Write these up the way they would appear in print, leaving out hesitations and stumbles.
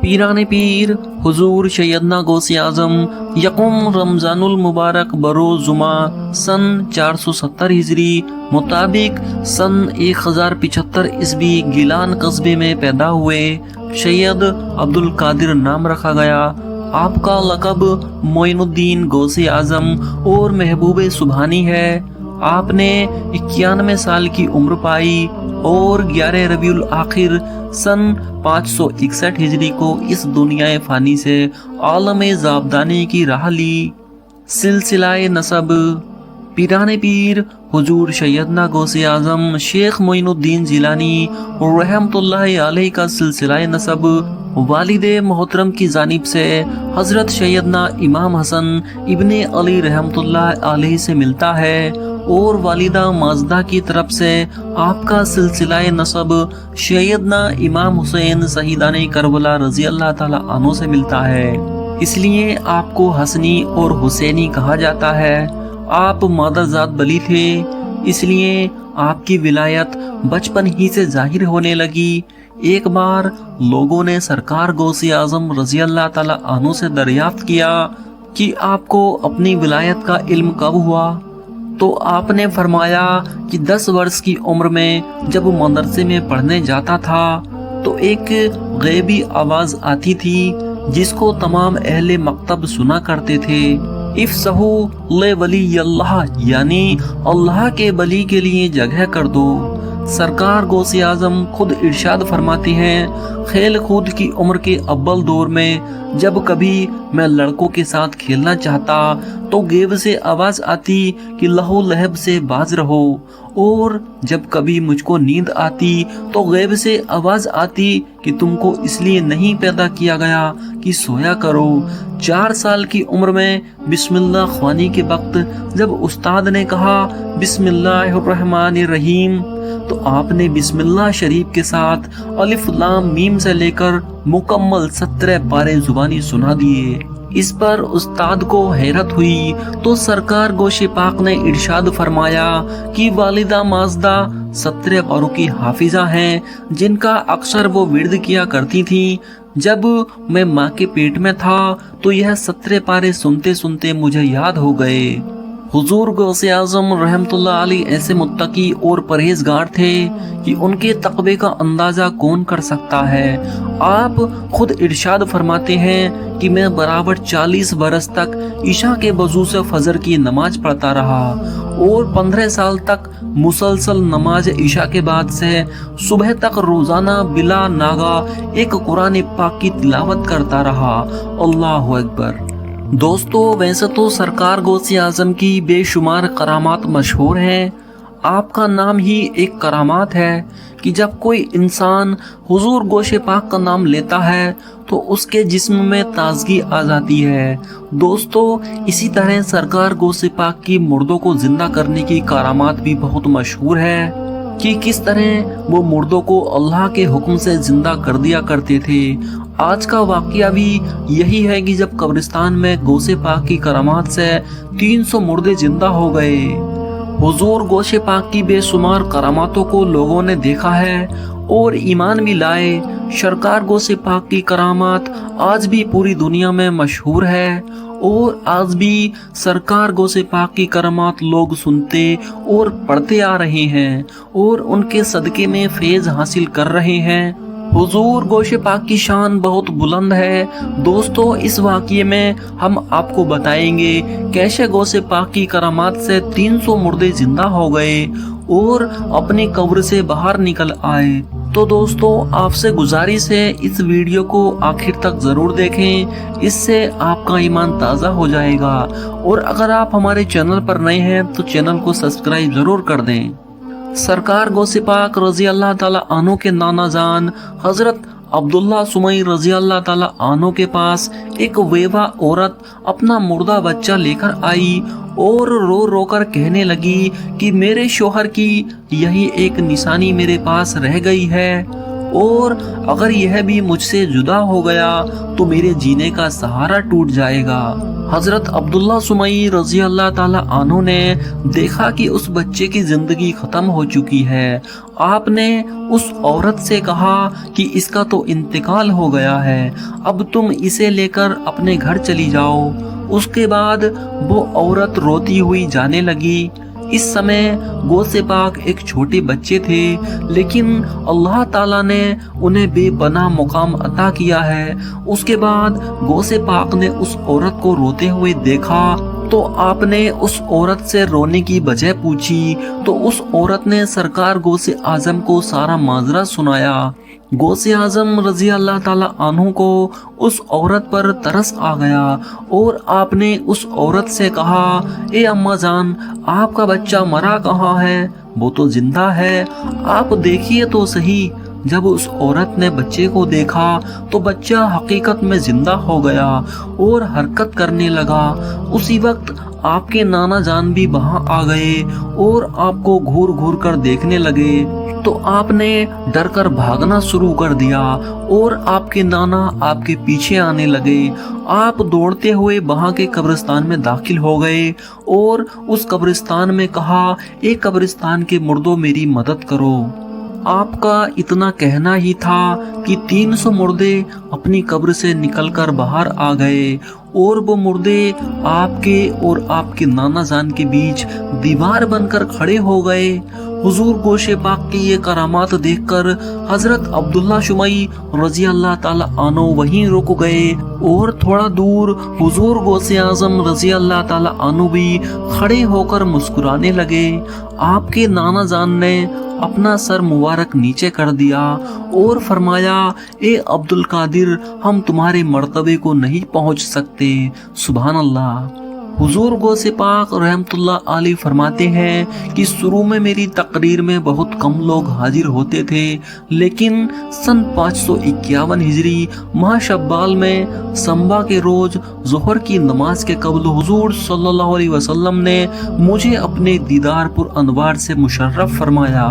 पीराने पीर हुजूर सैयदना गौसे आजम यकुम रमजानुल मुबारक बरोज़ जुमा सन 470 हिजरी मुताबिक सन 1075 ईस्वी गिलान कस्बे में पैदा हुए। सैयद अब्दुल कादिर नाम रखा गया। आपका लक़ब मोइनुद्दीन गौसे आजम और महबूब सुबहानी है। आपने 91 साल की उम्र पाई और 11 रबीउल आखिर सन 561 हिजरी को इस दुनियाए फानी से आलमे ज़ाबदानी की राह ली। सिलसिलाए नसब पीराने पीर हुजूर सैयदना गौसे आजम शेख मोइनुद्दीन जिलानी रहमतुल्लाहि अलैह का सिलसिलाए नसब वालिदे मोहतरम की जानिब से हजरत सैयदना इमाम हसन इब्ने अली रहमतुल्लाहि अलैह से मिलता है और वालिदा माजदा की तरफ से आपका सिलसिलाए नसब सैयदना इमाम हुसैन शहीदाने करबला रजी अल्लाह ताला अन्हु से मिलता है। इसलिए आपको हसनी और हुसैनी कहा जाता है। आप मादरजात बली थे, इसलिए आपकी विलायत बचपन ही से जाहिर होने लगी। एक बार लोगों ने सरकार गौसे आजम रजी अल्लाह ताला अन्हु से दरियाफ्त किया कि आपको अपनी विलायत का इल्म कब हुआ, तो आपने फरमाया कि 10 वर्ष की उम्र में जब मदरसे में पढ़ने जाता था तो एक गैबी आवाज आती थी जिसको तमाम अहले मकतब सुना करते थे। इफ्सहू ले वली अल्लाह, यानी अल्लाह के वली के लिए जगह कर दो। सरकार गौसे आजम खुद इरशाद फरमाते हैं, खेल कूद की उम्र के अव्वल दौर में जब कभी मैं लड़कों के साथ खेलना चाहता तो गेब से आवाज आती कि लहू लहब से बाज रहो, और जब कभी मुझको नींद आती तो गैब से आवाज आती कि तुमको इसलिए नहीं पैदा किया गया कि सोया करो। 4 साल की उम्र में बिस्मिल्लाह ख्वानी के वक्त जब उस्ताद ने कहा बिस्मिल्लाहिर्रहमानिर्रहीम तो आपने बिस्मिल्लाह शरीफ के साथ अलिफ लाम मीम से लेकर मुकम्मल 17 पारे जुबानी सुना दिए। इस पर उस्ताद को हैरत हुई तो सरकार गोशे पाक ने इरशाद फरमाया कि वालिदा माजदा 17 पारों की हाफिजा हैं जिनका अक्सर वो विर्द किया करती थी। जब मैं माँ के पेट में था तो यह 17 पारे सुनते सुनते मुझे याद हो गए। हुजूर गौसे आजम रहमतुल्लाह अलैह ऐसे मुत्तकी और परहेजगार थे कि उनके तक़वे का अंदाजा कौन कर सकता है। आप खुद इरशाद फरमाते हैं कि मैं बराबर 40 बरस तक ईशा के वजू से फजर की नमाज पढ़ता रहा और 15 साल तक मुसलसल नमाज ईशा के बाद से सुबह तक रोजाना बिला नागा एक कुरान पाक की तिलावत करता रहा। अल्लाहु अकबर। दोस्तों, वैसे तो सरकार गौसे आजम की बेशुमार करामात मशहूर हैं। आपका नाम ही एक करामात है कि जब कोई इंसान हुजूर गोशे पाक का नाम लेता है तो उसके जिस्म में ताजगी आ जाती है। दोस्तों, इसी तरह सरकार गौसे पाक की मुर्दों को जिंदा करने की करामात भी बहुत मशहूर है कि किस तरह वो मुर्दों को अल्लाह के हुक्म से जिंदा कर दिया करते थे। आज का वाकया भी यही है कि जब कब्रिस्तान में गौसे पाक की करामात से 300 मुर्दे जिंदा हो गए। हुजूर गौसे पाक की बेशुमार करामातों को लोगों ने देखा है और ईमान भी लाए। सरकार गौसे पाक की करामात आज भी पूरी दुनिया में मशहूर है और आज भी सरकार गौसे पाक की करामात लोग सुनते और पढ़ते आ रहे हैं और उनके सदके में फैज़ हासिल कर रहे हैं। हुजूर गोशे पाक की शान बहुत बुलंद है। दोस्तों, इस वाक़ये में हम आपको बताएंगे कैसे गौसे पाक की करामात से 300 मुर्दे जिंदा हो गए और अपनी कब्र से बाहर निकल आए। तो दोस्तों, आपसे गुजारिश है इस वीडियो को आखिर तक जरूर देखें, इससे आपका ईमान ताज़ा हो जाएगा। और अगर आप हमारे चैनल पर नए हैं तो चैनल को सब्सक्राइब जरूर कर दें। सरकार गौसे पाक रजी अल्लाह ताला अन्हु के नाना जान हजरत अब्दुल्ला सुमई रजी अल्लाह ताला अन्हु के पास एक वेवा औरत अपना मुर्दा बच्चा लेकर आई और रो रो कर कहने लगी कि मेरे शोहर की यही एक निशानी मेरे पास रह गई है और अगर यह भी मुझसे जुदा हो गया तो मेरे जीने का सहारा टूट जाएगा। حضرت عبداللہ سمئی رضی اللہ تعالی عنہ نے دیکھا کہ اس بچے کی زندگی ختم ہو چکی ہے۔ آپ نے اس عورت سے کہا کہ اس کا تو انتقال ہو گیا ہے، اب تم اسے لے کر اپنے گھر چلی جاؤ۔ اس کے بعد وہ عورت روتی ہوئی جانے لگی۔ اس سمے غوث پاک ایک چھوٹے بچے تھے، لیکن اللہ تعالیٰ نے انہیں بے پناہ مقام عطا کیا ہے۔ اس کے بعد غوث پاک نے اس عورت کو روتے ہوئے دیکھا تو آپ نے اس عورت سے رونے کی وجہ پوچھی تو اس عورت نے سرکار غوث اعظم کو سارا ماجرا سنایا۔ غوث اعظم رضی اللہ تعالیٰ عنہ کو اس عورت پر ترس آ گیا اور آپ نے اس عورت سے کہا، اے اماں جان، آپ کا بچہ مرا کہاں ہے؟ وہ تو زندہ ہے، آپ دیکھیے تو صحیح۔ جب اس عورت نے بچے کو دیکھا تو بچہ حقیقت میں زندہ ہو گیا اور حرکت کرنے لگا۔ اسی وقت آپ کے نانا جان بھی وہاں آ گئے اور آپ کو گھور گھور کر دیکھنے لگے تو آپ نے ڈر کر بھاگنا شروع کر دیا اور آپ کے نانا آپ کے پیچھے آنے لگے۔ آپ دوڑتے ہوئے وہاں کے قبرستان میں داخل ہو گئے اور اس قبرستان میں کہا، اے قبرستان کے مردوں، میری مدد کرو۔ آپ کا اتنا کہنا ہی تھا کہ 300 مردے اپنی قبر سے نکل کر باہر آ گئے اور وہ مردے آپ کے اور آپ کے نانا جان کے بیچ دیوار بن کر کھڑے ہو گئے۔ حضور گوشے پاک کی یہ کرامات دیکھ کر حضرت عبداللہ شمئی رضی اللہ تعالی عنہ وہیں رک گئے اور تھوڑا دور حضور غوث اعظم رضی اللہ تعالی عنہ بھی کھڑے ہو کر مسکرانے لگے۔ آپ کے نانا جان نے اپنا سر مبارک نیچے کر دیا اور فرمایا، اے عبد القادر، ہم تمہارے مرتبے کو نہیں پہنچ سکتے۔ سبحان اللہ۔ حضور غوث پاک رحمت اللہ علیہ فرماتے ہیں کہ شروع میں میری تقریر میں بہت کم لوگ حاضر ہوتے تھے، لیکن سن 551 ہجری ماہ شوال میں سنبا کے روز ظہر کی نماز کے قبل حضور صلی اللہ علیہ وسلم نے مجھے اپنے دیدار پر انوار سے مشرف فرمایا۔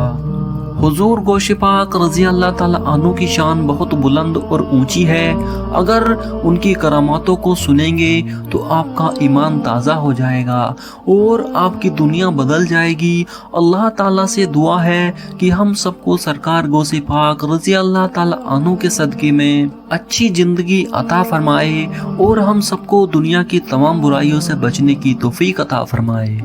حضور گوش پاک رضی اللہ تعالی عنہ کی شان بہت بلند اور اونچی ہے۔ اگر ان کی کراماتوں کو سنیں گے تو آپ کا ایمان تازہ ہو جائے گا اور آپ کی دنیا بدل جائے گی۔ اللہ تعالیٰ سے دعا ہے کہ ہم سب کو سرکار غوث پاک رضی اللہ تعالی عنہ کے صدقے میں اچھی زندگی عطا فرمائے اور ہم سب کو دنیا کی تمام برائیوں سے بچنے کی توفیق عطا فرمائے۔